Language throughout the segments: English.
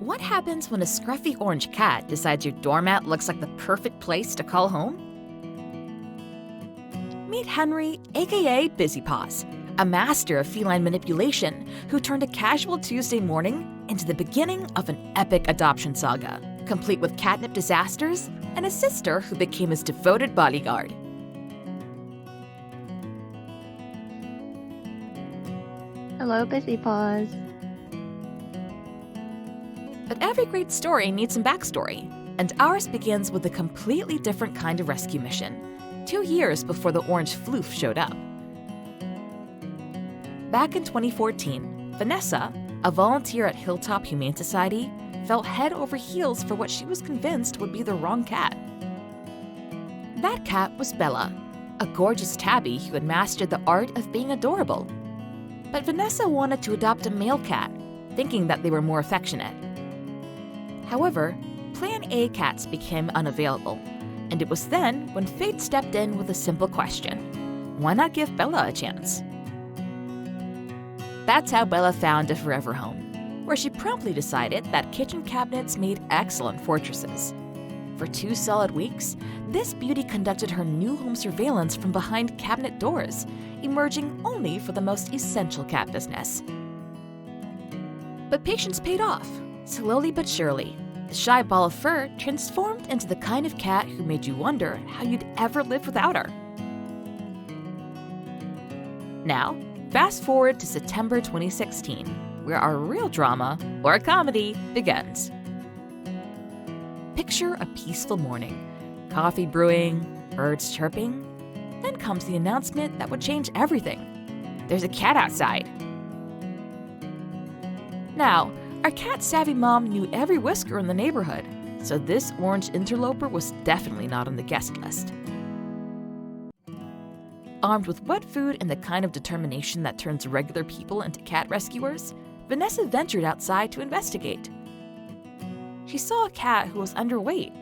What happens when a scruffy orange cat decides your doormat looks like the perfect place to call home? Meet Henry, A.K.A. Busy Paws, a master of feline manipulation who turned a casual Tuesday morning into the beginning of an epic adoption saga, complete with catnip disasters and a sister who became his devoted bodyguard. Hello, Busy Paws. But every great story needs some backstory, and ours begins with a completely different kind of rescue mission, 2 years before the orange floof showed up. Back in 2014, Vanessa, a volunteer at Hilltop Humane Society, fell head over heels for what she was convinced would be the wrong cat. That cat was Bella, a gorgeous tabby who had mastered the art of being adorable. But Vanessa wanted to adopt a male cat, thinking that they were more affectionate. However, Plan A cats became unavailable, and it was then when fate stepped in with a simple question: why not give Bella a chance? That's how Bella found a forever home, where she promptly decided that kitchen cabinets made excellent fortresses. For 2 solid weeks, this beauty conducted her new home surveillance from behind cabinet doors, emerging only for the most essential cat business. But patience paid off. Slowly but surely, the shy ball of fur transformed into the kind of cat who made you wonder how you'd ever live without her. Now, fast forward to September 2016, where our real drama, or comedy, begins. Picture a peaceful morning, coffee brewing, birds chirping. Then comes the announcement that would change everything. There's a cat outside. Now, our cat-savvy mom knew every whisker in the neighborhood, so this orange interloper was definitely not on the guest list. Armed with wet food and the kind of determination that turns regular people into cat rescuers, Vanessa ventured outside to investigate. She saw a cat who was underweight,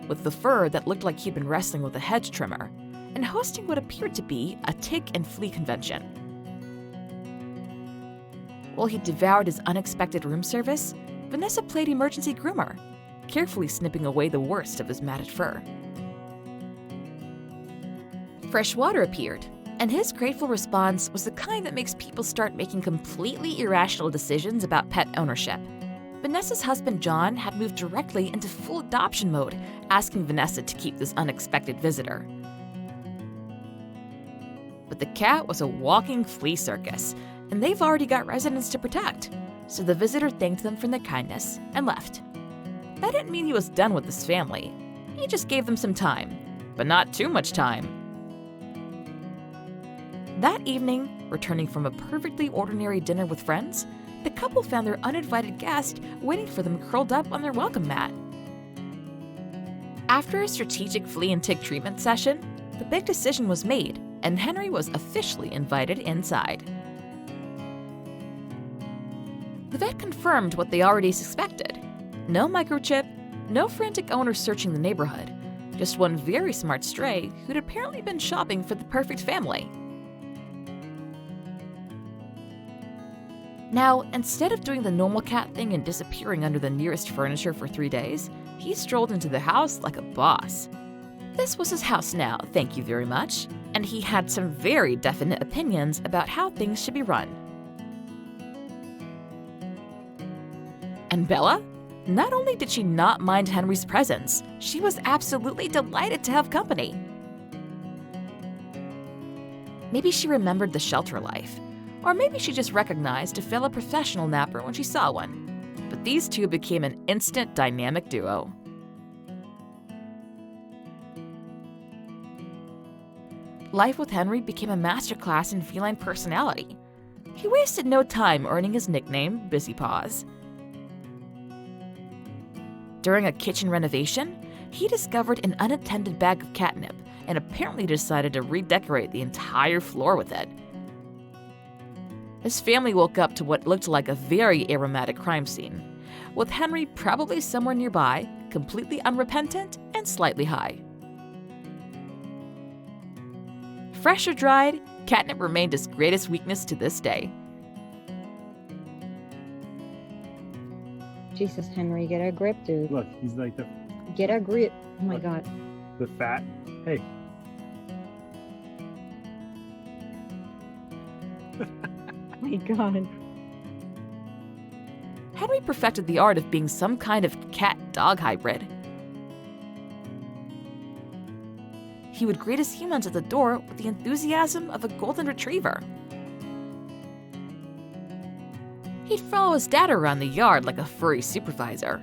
with the fur that looked like he'd been wrestling with a hedge trimmer, and hosting what appeared to be a tick and flea convention. While he devoured his unexpected room service, Vanessa played emergency groomer, carefully snipping away the worst of his matted fur. Fresh water appeared, and his grateful response was the kind that makes people start making completely irrational decisions about pet ownership. Vanessa's husband John had moved directly into full adoption mode, asking Vanessa to keep this unexpected visitor. But the cat was a walking flea circus, and they've already got residents to protect, so the visitor thanked them for their kindness and left. That didn't mean he was done with his family. He just gave them some time, but not too much time. That evening, returning from a perfectly ordinary dinner with friends, the couple found their uninvited guest waiting for them curled up on their welcome mat. After a strategic flea and tick treatment session, the big decision was made, and Henry was officially invited inside. The vet confirmed what they already suspected. No microchip, no frantic owners searching the neighborhood, just one very smart stray who'd apparently been shopping for the perfect family. Now, instead of doing the normal cat thing and disappearing under the nearest furniture for 3 days, he strolled into the house like a boss. This was his house now, thank you very much, and he had some very definite opinions about how things should be run. And Bella? Not only did she not mind Henry's presence, she was absolutely delighted to have company. Maybe she remembered the shelter life, or maybe she just recognized a fellow professional napper when she saw one. But these two became an instant dynamic duo. Life with Henry became a masterclass in feline personality. He wasted no time earning his nickname, Busy Paws. During a kitchen renovation, he discovered an unattended bag of catnip and apparently decided to redecorate the entire floor with it. His family woke up to what looked like a very aromatic crime scene, with Henry probably somewhere nearby, completely unrepentant and slightly high. Fresh or dried, catnip remained his greatest weakness to this day. Jesus, Henry, get a grip, dude. Look, he's like the Get a grip. Oh my Look. God. fat. Hey. Oh my God. Henry perfected the art of being some kind of cat-dog hybrid. He would greet his humans at the door with the enthusiasm of a golden retriever. He'd follow his dad around the yard like a furry supervisor.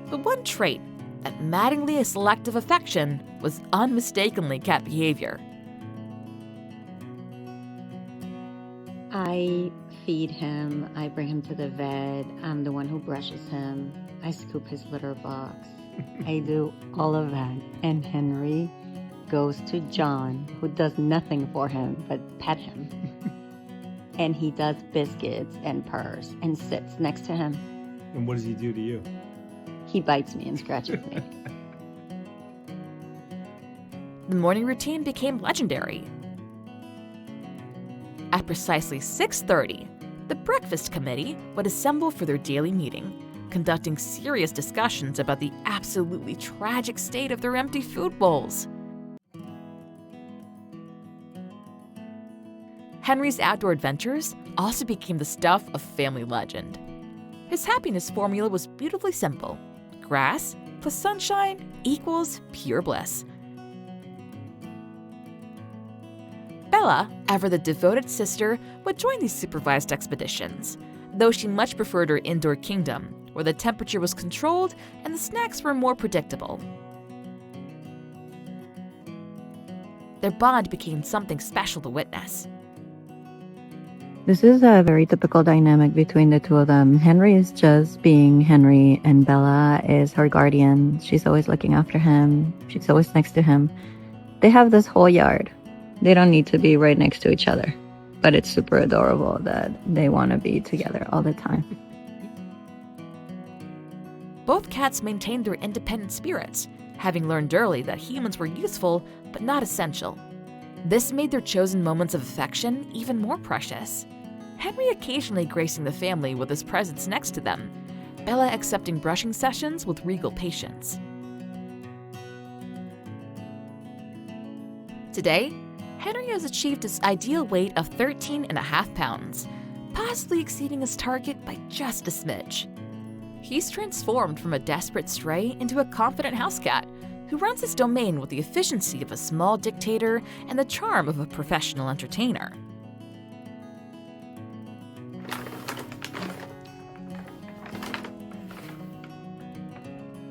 But one trait, that maddeningly selective affection, was unmistakably cat behavior. I feed him. I bring him to the vet. I'm the one who brushes him. I scoop his litter box. I do all of that. And Henry goes to John, who does nothing for him but pet him. And he does biscuits and purrs and sits next to him. And what does he do to you? He bites me and scratches me. The morning routine became legendary. At precisely 6:30, the breakfast committee would assemble for their daily meeting, conducting serious discussions about the absolutely tragic state of their empty food bowls. Henry's outdoor adventures also became the stuff of family legend. His happiness formula was beautifully simple: grass plus sunshine equals pure bliss. Bella, ever the devoted sister, would join these supervised expeditions, though she much preferred her indoor kingdom, where the temperature was controlled and the snacks were more predictable. Their bond became something special to witness. This is a very typical dynamic between the two of them. Henry is just being Henry, and Bella is her guardian. She's always looking after him. She's always next to him. They have this whole yard. They don't need to be right next to each other, but it's super adorable that they want to be together all the time. Both cats maintained their independent spirits, having learned early that humans were useful but not essential. This made their chosen moments of affection even more precious. Henry occasionally gracing the family with his presence next to them, Bella accepting brushing sessions with regal patience. Today, Henry has achieved his ideal weight of 13.5 pounds, possibly exceeding his target by just a smidge. He's transformed from a desperate stray into a confident house cat who runs his domain with the efficiency of a small dictator and the charm of a professional entertainer.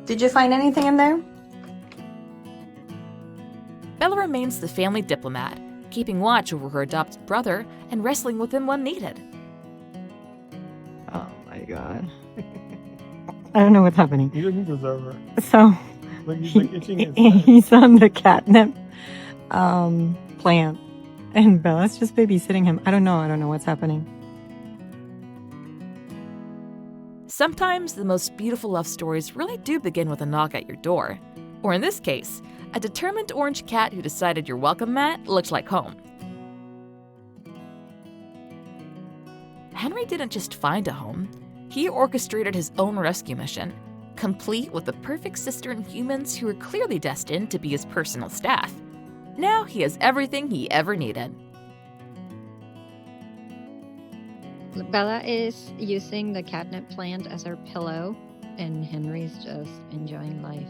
Did you find anything in there? Bella remains the family diplomat, keeping watch over her adopted brother and wrestling with him when needed. Oh my God. I don't know what's happening. He doesn't deserve her. So Look, he's like itching his head. he's on the catnip plant, and Bella's just babysitting him. I don't know what's happening. Sometimes the most beautiful love stories really do begin with a knock at your door. Or in this case, a determined orange cat who decided your welcome mat looked like home. Henry didn't just find a home, he orchestrated his own rescue mission, complete with the perfect sister and humans who were clearly destined to be his personal staff. Now he has everything he ever needed. Bella is using the catnip plant as her pillow, and Henry's just enjoying life.